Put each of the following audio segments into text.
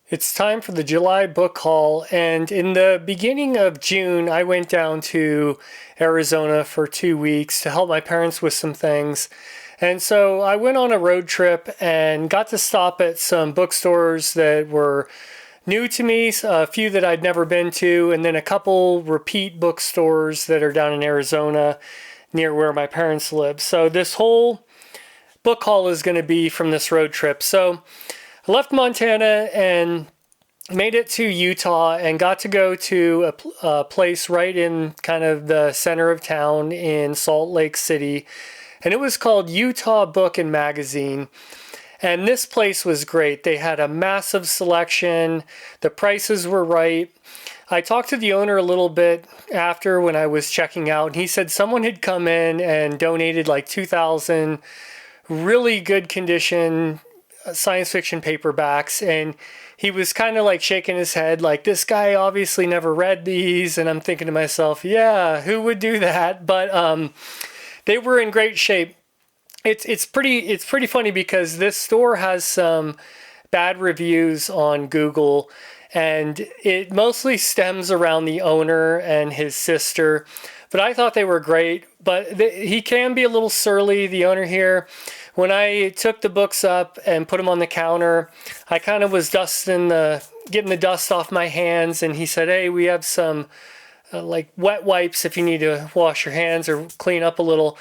It's time for the July book haul, and in the beginning of June, I went down to Arizona for 2 weeks to help my parents with some things. And so I went on a road trip and got to stop at some bookstores that were new to me, a few that I'd never been to, and then a couple repeat bookstores that are down in Arizona near where my parents live. So this whole book haul is going to be from this road trip. So I left Montana and made it to Utah and got to go to a place right in kind of the center of town in Salt Lake City. And it was called Utah Book and Magazine. And this place was great. They had a massive selection. The prices were right. I talked to the owner a little bit after when I was checking out, and he said someone had come in and donated like 2,000 really good condition science fiction paperbacks, and he was kind of like shaking his head like, this guy obviously never read these. And I'm thinking to myself, yeah, who would do that? But they were in great shape. It's pretty funny because this store has some bad reviews on Google, and it mostly stems around the owner and his sister. But I thought they were great. But he can be a little surly, the owner here. When I took the books up and put them on the counter, I kind of was getting the dust off my hands, and he said, "Hey, we have some like wet wipes if you need to wash your hands or clean up a little."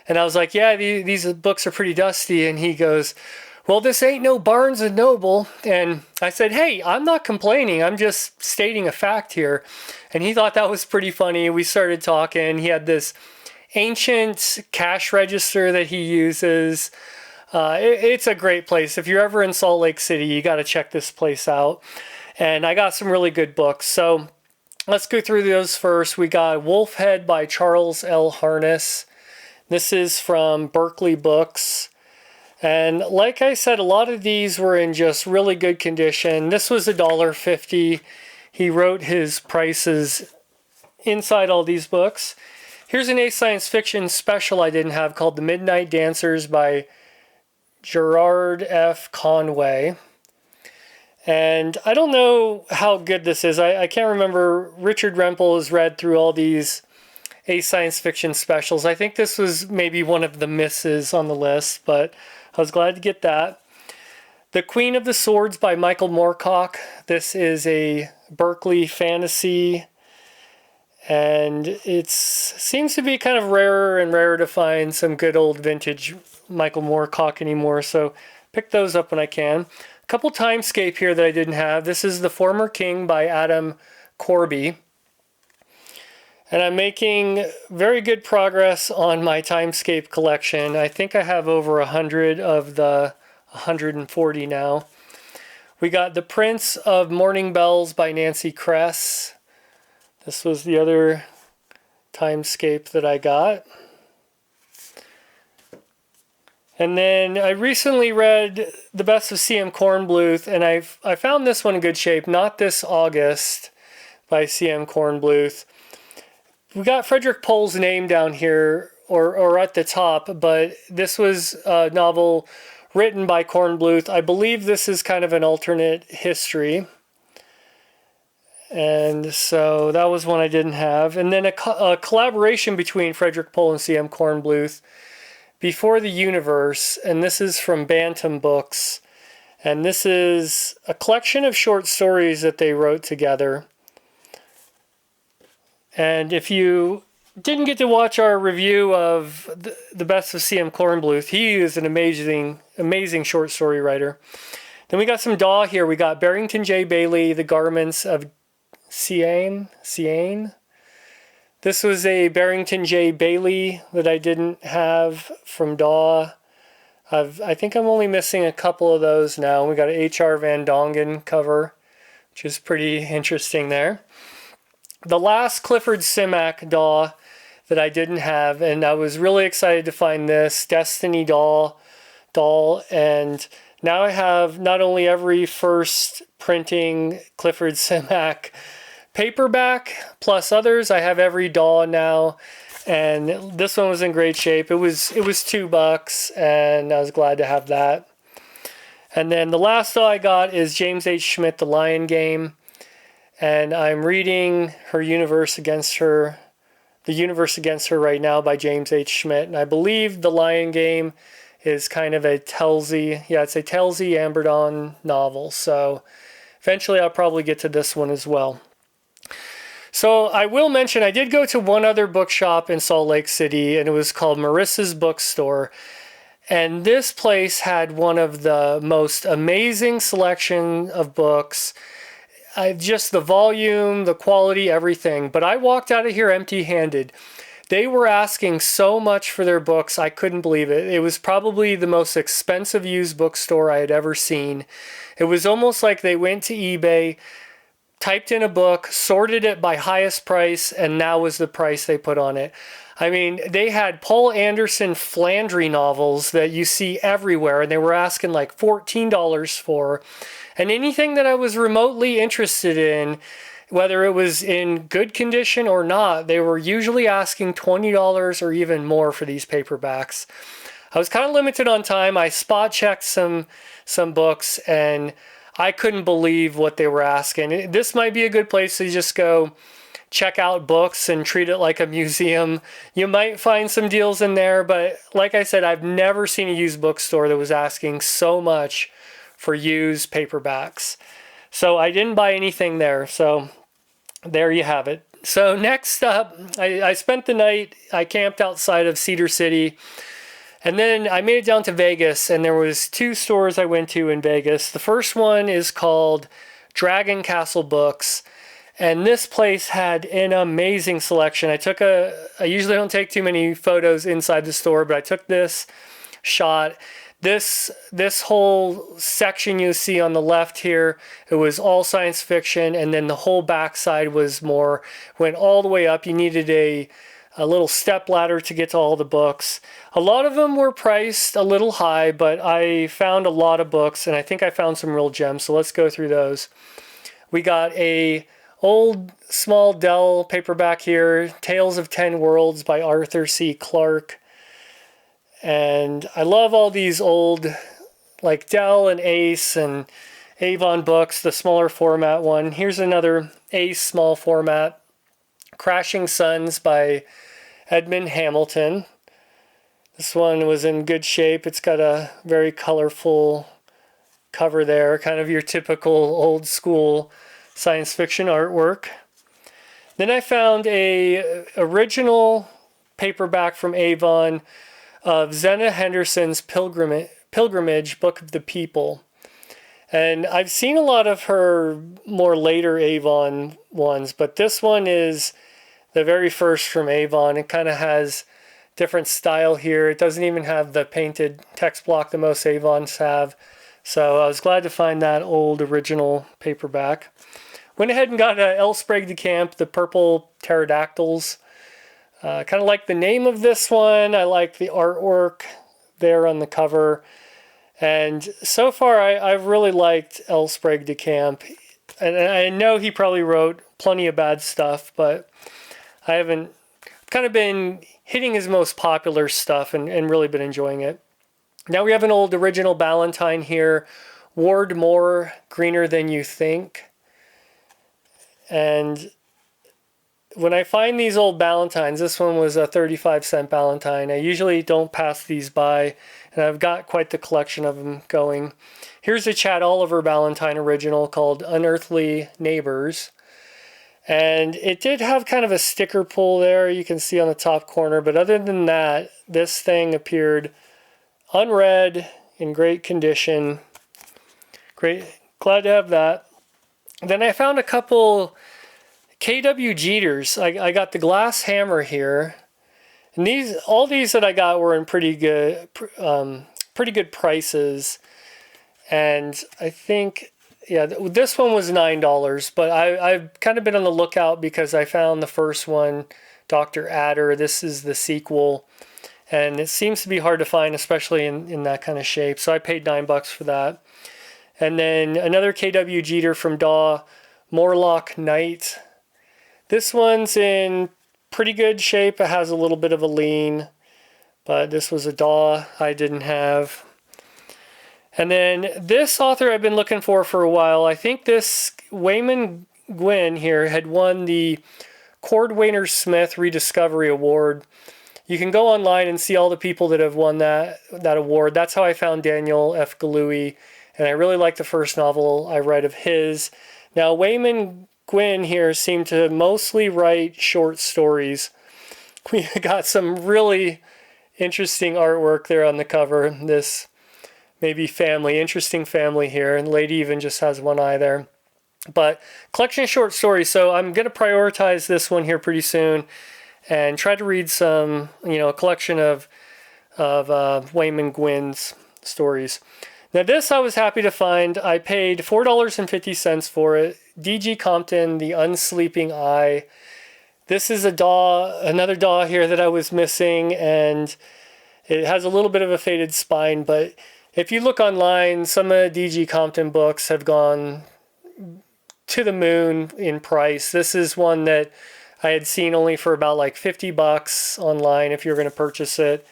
And I was like, "Yeah, these books are pretty dusty." And he goes, "Well, this ain't no Barnes and Noble." And I said, "Hey, I'm not complaining. I'm just stating a fact here." And he thought that was pretty funny. We started talking. He had this ancient cash register that he uses. It's a great place. If you're ever in Salt Lake City, you got to check this place out. And I got some really good books. So let's go through those first. We got Wolfhead by Charles L. Harness. This is from Berkeley Books. And like I said, a lot of these were in just really good condition. This was $1.50. He wrote his prices inside all these books. Here's an science fiction special I didn't have called The Midnight Dancers by Gerard F. Conway. And I don't know how good this is. I can't remember. Richard Rempel has read through all these science fiction specials. I think this was maybe one of the misses on the list, but I was glad to get that. The Queen of the Swords by Michael Moorcock. This is a Berkeley fantasy, and it seems to be kind of rarer and rarer to find some good old vintage Michael Moorcock anymore, so pick those up when I can. A couple Timescape here that I didn't have. This is The Former King by Adam Corby. And I'm making very good progress on my Timescape collection. I think I have over 100 of the 140 now. We got The Prince of Morning Bells by Nancy Kress. This was the other Timescape that I got. And then I recently read The Best of C.M. Kornbluth, and I found this one in good shape. Not This August by C.M. Kornbluth. We got Frederick Pohl's name down here, or at the top, but this was a novel written by Kornbluth. I believe this is kind of an alternate history. And so that was one I didn't have. And then a collaboration between Frederick Pohl and C.M. Kornbluth, Before the Universe, and this is from Bantam Books. And this is a collection of short stories that they wrote together. And if you didn't get to watch our review of The Best of C.M. Kornbluth, he is an amazing short story writer. Then we got some Daw here. We got Barrington J. Bailey, The Garments of Sian. This was a Barrington J. Bailey that I didn't have from Daw. I think I'm only missing a couple of those now. We got an H.R. Van Dongen cover, which is pretty interesting there. The last Clifford Simak Daw that I didn't have, and I was really excited to find this, Destiny Doll, and now I have not only every first printing Clifford Simak paperback plus others. I have every Daw now, and this one was in great shape. It was $2, and I was glad to have that. And then the last I got is James H. Schmidt, The Lion Game. And I'm reading The Universe Against Her right now by James H. Schmidt. And I believe The Lion Game is kind of a Telsey, it's a Telsey Amberdawn novel. So eventually I'll probably get to this one as well. So I will mention I did go to one other bookshop in Salt Lake City, and it was called Marissa's Bookstore. And this place had one of the most amazing selection of books. Just the volume, the quality, everything. But I walked out of here empty-handed. They were asking so much for their books, I couldn't believe it. It was probably the most expensive used bookstore I had ever seen. It was almost like they went to eBay, typed in a book, sorted it by highest price, and that was the price they put on it. I mean, they had Paul Anderson Flandry novels that you see everywhere, and they were asking like $14 for. And anything that I was remotely interested in, whether it was in good condition or not, they were usually asking $20 or even more for these paperbacks. I was kind of limited on time. I spot checked some books, and I couldn't believe what they were asking. This might be a good place to just go check out books and treat it like a museum. You might find some deals in there, but like I said, I've never seen a used bookstore that was asking so much for used paperbacks. So I didn't buy anything there. So there you have it. So next up, I spent the night, I camped outside of Cedar City, and then I made it down to Vegas, and there was two stores I went to in Vegas. The first one is called Dragon Castle Books. And this place had an amazing selection. I usually don't take too many photos inside the store, but I took this shot. This whole section you see on the left here, it was all science fiction, and then the whole backside went all the way up. You needed a little step ladder to get to all the books. A lot of them were priced a little high, but I found a lot of books, and I think I found some real gems, so let's go through those. We got a old small Dell paperback here, Tales of 10 Worlds by Arthur C. Clarke. And I love all these old, like Dell and Ace and Avon books, the smaller format one. Here's another Ace small format, Crashing Suns by Edmund Hamilton. This one was in good shape. It's got a very colorful cover there, kind of your typical old school science fiction artwork. Then I found a original paperback from Avon of Zena Henderson's Pilgrimage, Book of the People. And I've seen a lot of her more later Avon ones, but this one is the very first from Avon. It kind of has different style here. It doesn't even have the painted text block that most Avons have. So I was glad to find that old original paperback. Went ahead and got L. Sprague de Camp, The Purple Pterodactyls. Kind of like the name of this one. I like the artwork there on the cover. And so far, I've really liked L. Sprague de Camp. And I know he probably wrote plenty of bad stuff, but I haven't kind of been hitting his most popular stuff and really been enjoying it. Now we have an old original Ballantine here, Ward Moore, Greener Than You Think. And when I find these old Ballantines, this one was a 35-cent Ballantine. I usually don't pass these by, and I've got quite the collection of them going. Here's a Chad Oliver Ballantine original called Unearthly Neighbors. And it did have kind of a sticker pull there, you can see on the top corner. But other than that, this thing appeared unread, in great condition. Great, glad to have that. Then I found a couple K.W. Jeters. I got the Glass Hammer here. And all these that I got were in pretty good prices. And I think, this one was $9, but I've kind of been on the lookout because I found the first one, Dr. Adder. This is the sequel. And it seems to be hard to find, especially in that kind of shape. So I paid $9 for that. And then another K.W. Jeter from Daw, Morlock Knight. This one's in pretty good shape. It has a little bit of a lean, but this was a Daw I didn't have. And then this author I've been looking for a while. I think this Waymond Gwynne here had won the Cordwainer Smith Rediscovery Award. You can go online and see all the people that have won that award. That's how I found Daniel F. Galouye, and I really liked the first novel I read of his. Now, Waymond Gwynne here seemed to mostly write short stories. We got some really interesting artwork there on the cover. This maybe interesting family here, and the lady even just has one eye there. But collection of short stories, so I'm going to prioritize this one here pretty soon and try to read some, a collection of Waymond Gwynne's stories. Now this I was happy to find. I paid $4.50 for it. D.G. Compton, The Unsleeping Eye. This is another DAW here that I was missing, and it has a little bit of a faded spine, but if you look online, some of D.G. Compton books have gone to the moon in price. This is one that I had seen only for about like $50 online if you're going to purchase it.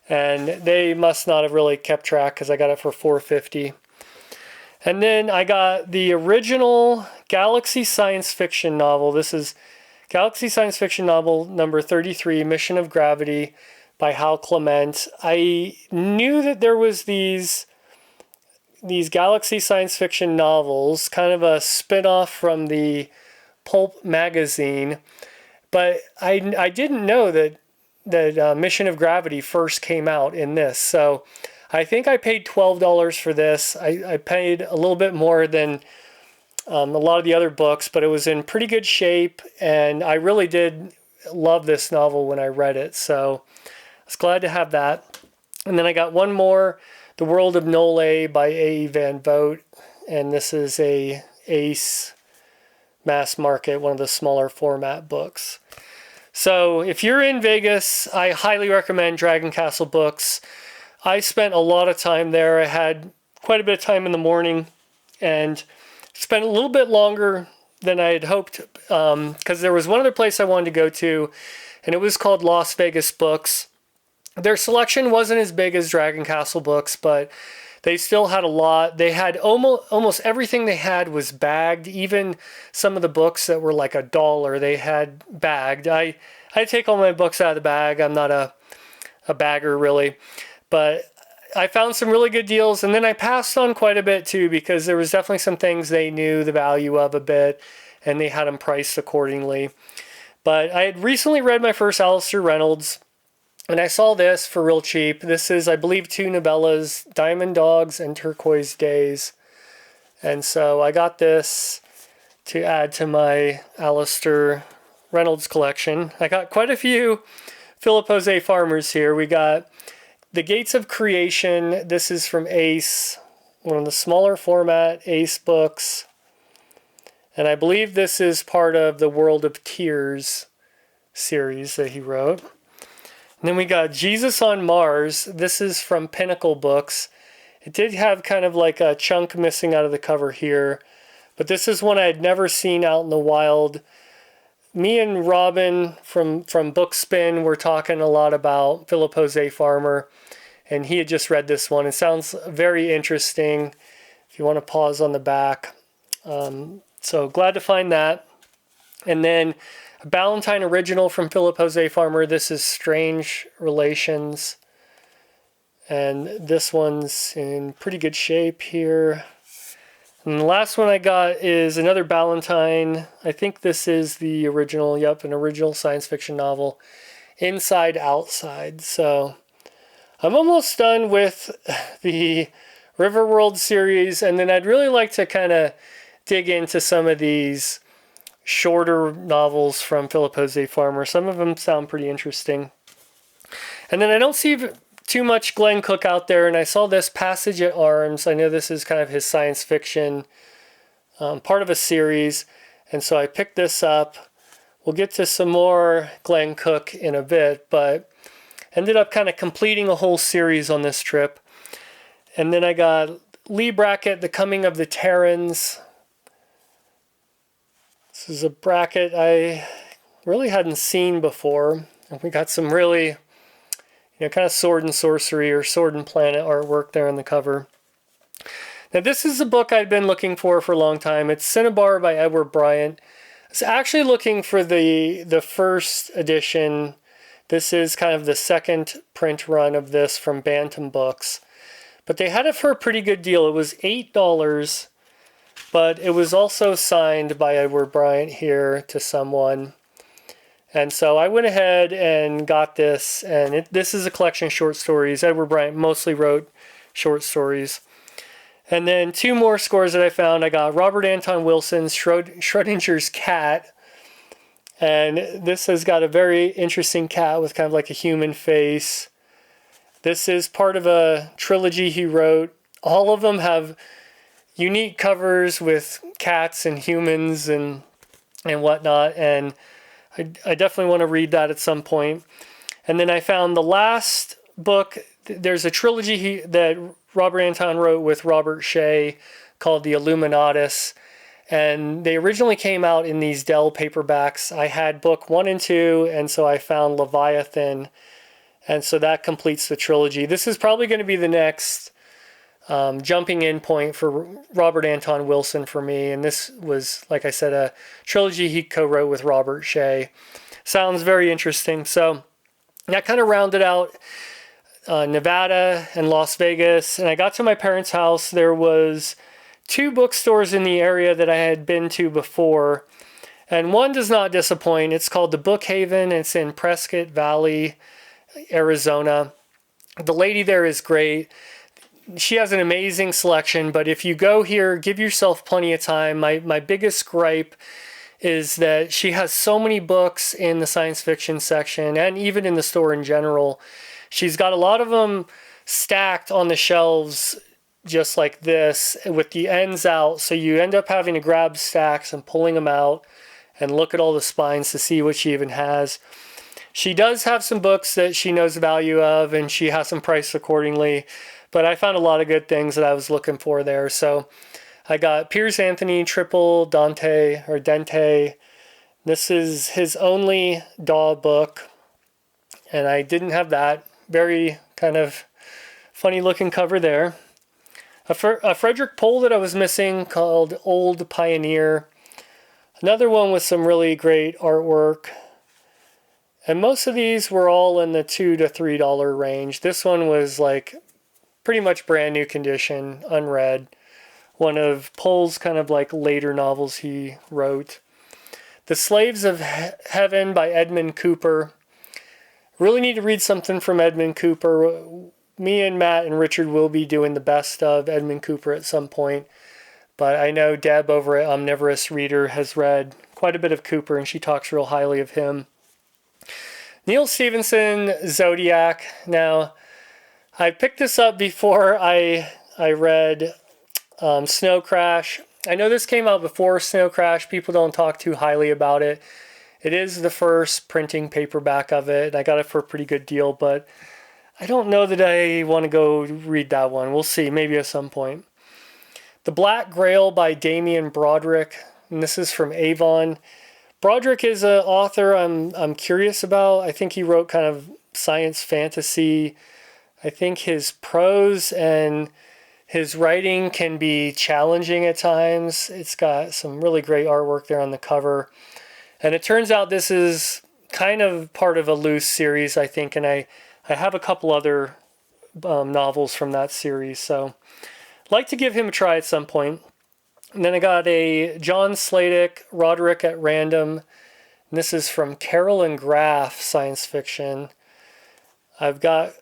And they must not have really kept track because I got it for $4.50. And then I got the original Galaxy science fiction novel. This is Galaxy science fiction novel number 33, Mission of Gravity by Hal Clement. I knew that there was these Galaxy science fiction novels, kind of a spin-off from the Pulp magazine, but I didn't know that Mission of Gravity first came out in this. So I think I paid $12 for this. I paid a little bit more than a lot of the other books, but it was in pretty good shape, and I really did love this novel when I read it. So I was glad to have that. And then I got one more, The World of Nole by A.E. Van Vogt, and this is a Ace mass market, one of the smaller format books. So if you're in Vegas, I highly recommend Dragon Castle Books. I spent a lot of time there. I had quite a bit of time in the morning and spent a little bit longer than I had hoped, because there was one other place I wanted to go to, and it was called Las Vegas Books. Their selection wasn't as big as Dragon Castle Books, but they still had a lot. They had almost everything they had was bagged. Even some of the books that were like $1, they had bagged. I take all my books out of the bag. I'm not a bagger really, but I found some really good deals. And then I passed on quite a bit too, because there was definitely some things they knew the value of a bit, and they had them priced accordingly. But I had recently read my first Alastair Reynolds, and I saw this for real cheap. This is, I believe, 2 novellas, Diamond Dogs and Turquoise Days. And so I got this to add to my Alastair Reynolds collection. I got quite a few Philip Jose Farmers here. We got The Gates of Creation. This is from Ace, one of the smaller format Ace books. And I believe this is part of the World of Tears series that he wrote. And then we got Jesus on Mars. This is from Pinnacle Books. It did have kind of like a chunk missing out of the cover here, but this is one I had never seen out in the wild. Me and Robin from Bookspin were talking a lot about Philip Jose Farmer, and he had just read this one. It sounds very interesting if you want to pause on the back. So glad to find that. And then a Ballantine original from Philip Jose Farmer. This is Strange Relations. And this one's in pretty good shape here. And the last one I got is another Ballantine. I think this is the original, an original science fiction novel, Inside Outside. So I'm almost done with the Riverworld series, and then I'd really like to kind of dig into some of these shorter novels from Philip Jose Farmer. Some of them sound pretty interesting. And then I don't see too much Glenn Cook out there, and I saw this Passage at Arms. I know this is kind of his science fiction, part of a series, and so I picked this up. We'll get to some more Glenn Cook in a bit, but ended up kind of completing a whole series on this trip. And then I got Lee Brackett, The Coming of the Terrans. This is a bracket I really hadn't seen before. And we got some really, kind of sword and sorcery or sword and planet artwork there on the cover. Now, this is a book I've been looking for a long time. It's Cinnabar by Edward Bryant. I was actually looking for the first edition. This is kind of the second print run of this from Bantam Books. But they had it for a pretty good deal. It was $8, but it was also signed by Edward Bryant here to someone. And so I went ahead and got this, and this is a collection of short stories. Edward Bryant mostly wrote short stories. And then two more scores that I found. I got Robert Anton Wilson's Schrodinger's Cat. And this has got a very interesting cat with kind of like a human face. This is part of a trilogy he wrote. All of them have unique covers with cats and humans and whatnot. And I definitely want to read that at some point. And then I found the last book. There's a trilogy that Robert Anton wrote with Robert Shea called The Illuminatus. And they originally came out in these Dell paperbacks. I had book 1 and 2, and so I found Leviathan. And so that completes the trilogy. This is probably going to be the next jumping in point for Robert Anton Wilson for me. And this was, like I said, a trilogy he co-wrote with Robert Shea. Sounds very interesting. So that kind of rounded out Nevada and Las Vegas. And I got to my parents' house. There was 2 bookstores in the area that I had been to before. And one does not disappoint. It's called the Bookhaven. It's in Prescott Valley, Arizona. The lady there is great. She has an amazing selection, but if you go here, give yourself plenty of time. My biggest gripe is that she has so many books in the science fiction section and even in the store in general. She's got a lot of them stacked on the shelves just like this with the ends out, so you end up having to grab stacks and pulling them out and look at all the spines to see what she even has. She does have some books that she knows the value of, and she has them priced accordingly. But I found a lot of good things that I was looking for there. So I got Piers Anthony Triple Dente. This is his only Daw book, and I didn't have that. Very kind of funny looking cover there. A Frederick Pohl that I was missing called Old Pioneer. Another one with some really great artwork. And most of these were all in the $2 to $3 range. This one was like pretty much brand new condition, unread. One of Pohl's kind of like later novels he wrote. The Slaves of Heaven by Edmund Cooper. Really need to read something from Edmund Cooper. Me and Matt and Richard will be doing the best of Edmund Cooper at some point. But I know Deb over at Omnivorous Reader has read quite a bit of Cooper, and she talks real highly of him. Neal Stephenson, Zodiac. Now, I picked this up before I read Snow Crash. I know this came out before Snow Crash. People don't talk too highly about it. It is the first printing paperback of it. I got it for a pretty good deal, but I don't know that I want to go read that one. We'll see, maybe at some point. The Black Grail by Damian Broderick, and this is from Avon. Broderick is an author I'm curious about. I think he wrote kind of science fantasy. I think his prose and his writing can be challenging at times. It's got some really great artwork there on the cover. And it turns out this is kind of part of a loose series, I think, and I have a couple other novels from that series, so I'd like to give him a try at some point. And then I got a John Sladek, Roderick at Random. And this is from Carol and Graf Science Fiction. I've got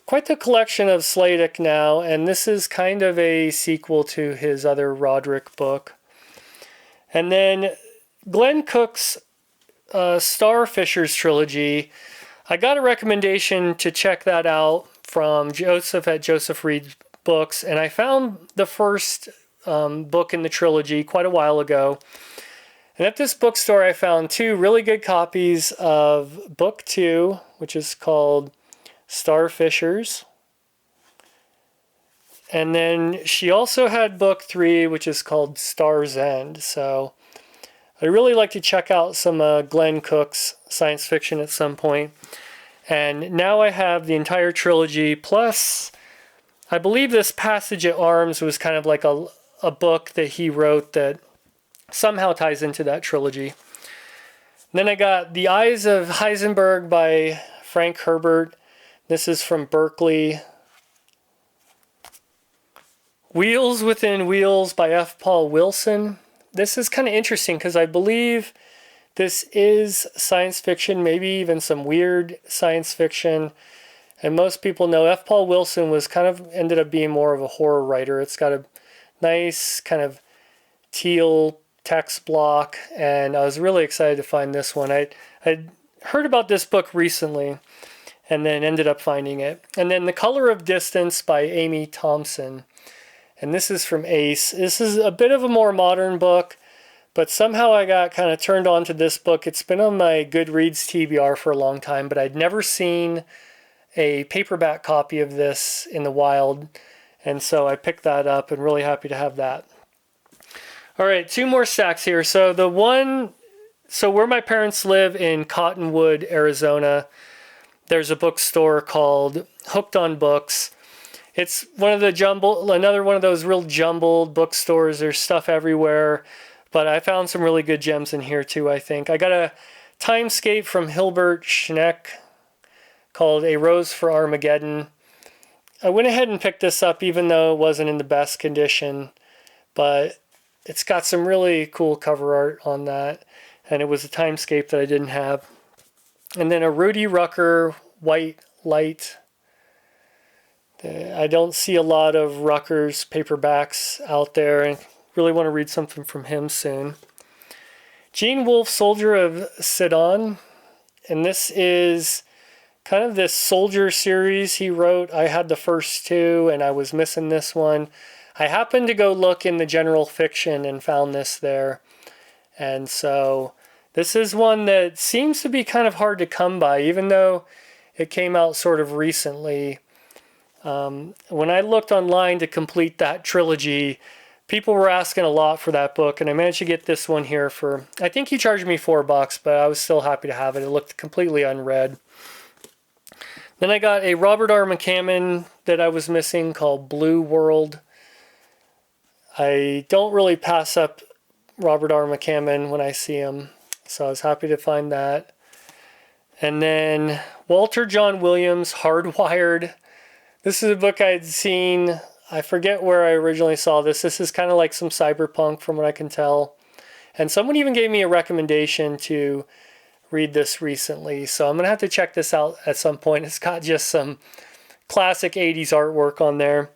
quite the collection of Sladek now, and this is kind of a sequel to his other Roderick book. And then Glenn Cook's Starfishers trilogy. I got a recommendation to check that out from Joseph at Joseph Reed Books, and I found the first book in the trilogy quite a while ago. And at this bookstore, I found 2 really good copies of book 2, which is called Starfishers. And then she also had book 3, which is called Star's End. So I'd really like to check out some Glenn Cook's science fiction at some point. And now I have the entire trilogy, plus I believe this Passage at Arms was kind of like a book that he wrote that somehow ties into that trilogy. And then I got The Eyes of Heisenberg by Frank Herbert. This is from Berkeley. Wheels Within Wheels by F. Paul Wilson. This is kind of interesting because I believe this is science fiction, maybe even some weird science fiction. And most people know F. Paul Wilson was kind of ended up being more of a horror writer. It's got a nice kind of teal text block, and I was really excited to find this one. I'd heard about this book recently and then ended up finding it. And then The Color of Distance by Amy Thompson. And this is from Ace. This is a bit of a more modern book, but somehow I got kind of turned on to this book. It's been on my Goodreads TBR for a long time, but I'd never seen a paperback copy of this in the wild. And so I picked that up and really happy to have that. All right, 2 more stacks here. So where my parents live in Cottonwood, Arizona, there's a bookstore called Hooked on Books. It's another one of those real jumbled bookstores. There's stuff everywhere, but I found some really good gems in here too, I think. I got a Timescape from Hilbert Schneck called A Rose for Armageddon. I went ahead and picked this up even though it wasn't in the best condition, but it's got some really cool cover art on that, and it was a Timescape that I didn't have. And then a Rudy Rucker White Light. I don't see a lot of Rucker's paperbacks out there, and really want to read something from him soon. Gene Wolfe, Soldier of Sidon, and this is kind of this soldier series he wrote. I had the first 2, and I was missing this one. I happened to go look in the general fiction and found this there. And so this is one that seems to be kind of hard to come by, even though it came out sort of recently. When I looked online to complete that trilogy, people were asking a lot for that book, and I managed to get this one here for, I think he charged me $4, but I was still happy to have it. It looked completely unread. Then I got a Robert R. McCammon that I was missing called Blue World. I don't really pass up Robert R. McCammon when I see him, so I was happy to find that. And then Walter John Williams, Hardwired. This is a book I'd seen, I forget where I originally saw this. This is kind of like some cyberpunk from what I can tell. And someone even gave me a recommendation to read this recently, so I'm going to have to check this out at some point. It's got just some classic 80s artwork on there.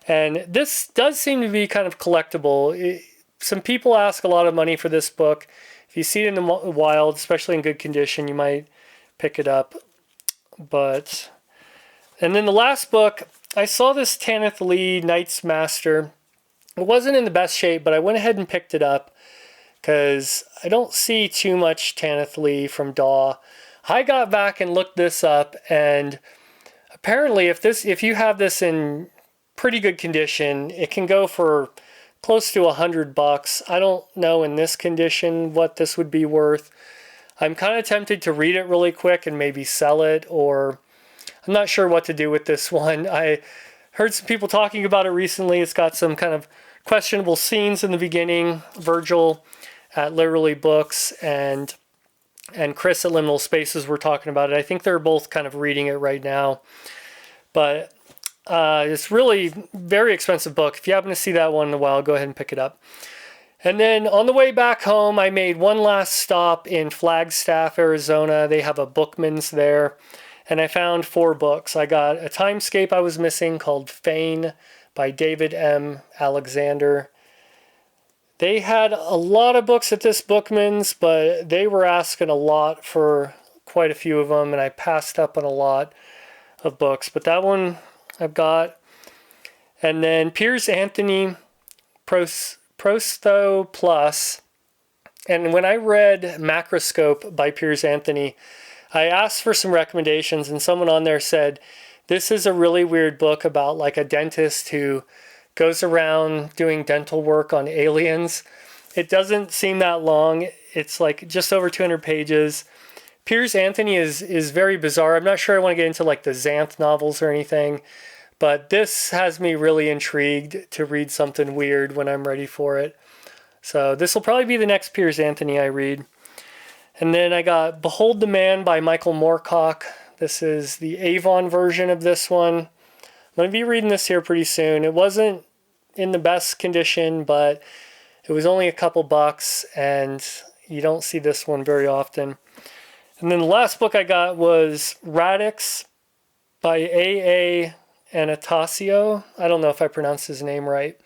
And this does seem to be kind of collectible. Some people ask a lot of money for this book. If you see it in the wild, especially in good condition, you might pick it up. And then the last book, I saw this Tanith Lee, Knight's Master. It wasn't in the best shape, but I went ahead and picked it up because I don't see too much Tanith Lee from Daw. I got back and looked this up, and apparently if you have this in pretty good condition, it can go for close to $100. I don't know in this condition what this would be worth. I'm kind of tempted to read it really quick and maybe sell it, or I'm not sure what to do with this one. I heard some people talking about it recently. It's got some kind of questionable scenes in the beginning. Virgil at Literally Books and Chris at Liminal Spaces were talking about it. I think they're both kind of reading it right now. But it's really very expensive book. If you happen to see that one in a while, go ahead and pick it up. And then on the way back home, I made one last stop in Flagstaff, Arizona. They have a Bookman's there. And I found 4 books. I got a Timescape I was missing called Fane by David M. Alexander. They had a lot of books at this Bookman's, but they were asking a lot for quite a few of them, and I passed up on a lot of books. But that one I've got. And then Piers Anthony, Prosto Plus. And when I read Macroscope by Piers Anthony, I asked for some recommendations, and someone on there said, this is a really weird book about like a dentist who goes around doing dental work on aliens. It doesn't seem that long. It's like just over 200 pages. Piers Anthony is very bizarre. I'm not sure I want to get into like the Xanth novels or anything, But this has me really intrigued to read something weird when I'm ready for it. So this will probably be the next Piers Anthony I read. And then I got Behold the Man by Michael Moorcock. This is the Avon version of this one. I'm going to be reading this here pretty soon. It wasn't in the best condition, but it was only a couple bucks, and you don't see this one very often. And then the last book I got was Radix by A.A. Anastasio. I don't know if I pronounced his name right.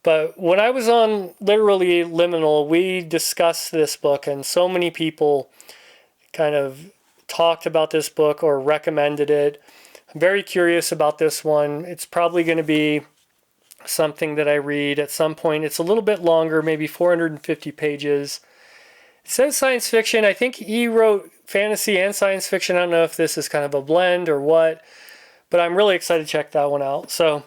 But when I was on Literally Liminal, we discussed this book, and so many people kind of talked about this book or recommended it. I'm very curious about this one. It's probably going to be something that I read at some point. It's a little bit longer, maybe 450 pages. It says science fiction. I think he wrote fantasy and science fiction. I don't know if this is kind of a blend or what, but I'm really excited to check that one out. So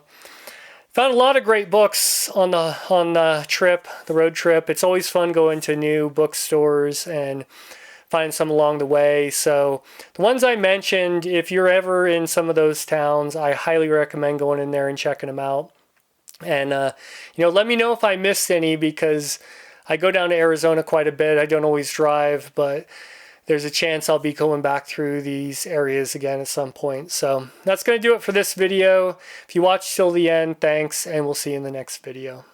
found a lot of great books on the trip, the road trip. It's always fun going to new bookstores and find some along the way. So the ones I mentioned, if you're ever in some of those towns, I highly recommend going in there and checking them out. And let me know if I missed any, because I go down to Arizona quite a bit. I don't always drive, but there's a chance I'll be going back through these areas again at some point. So that's going to do it for this video. If you watched till the end, thanks, and we'll see you in the next video.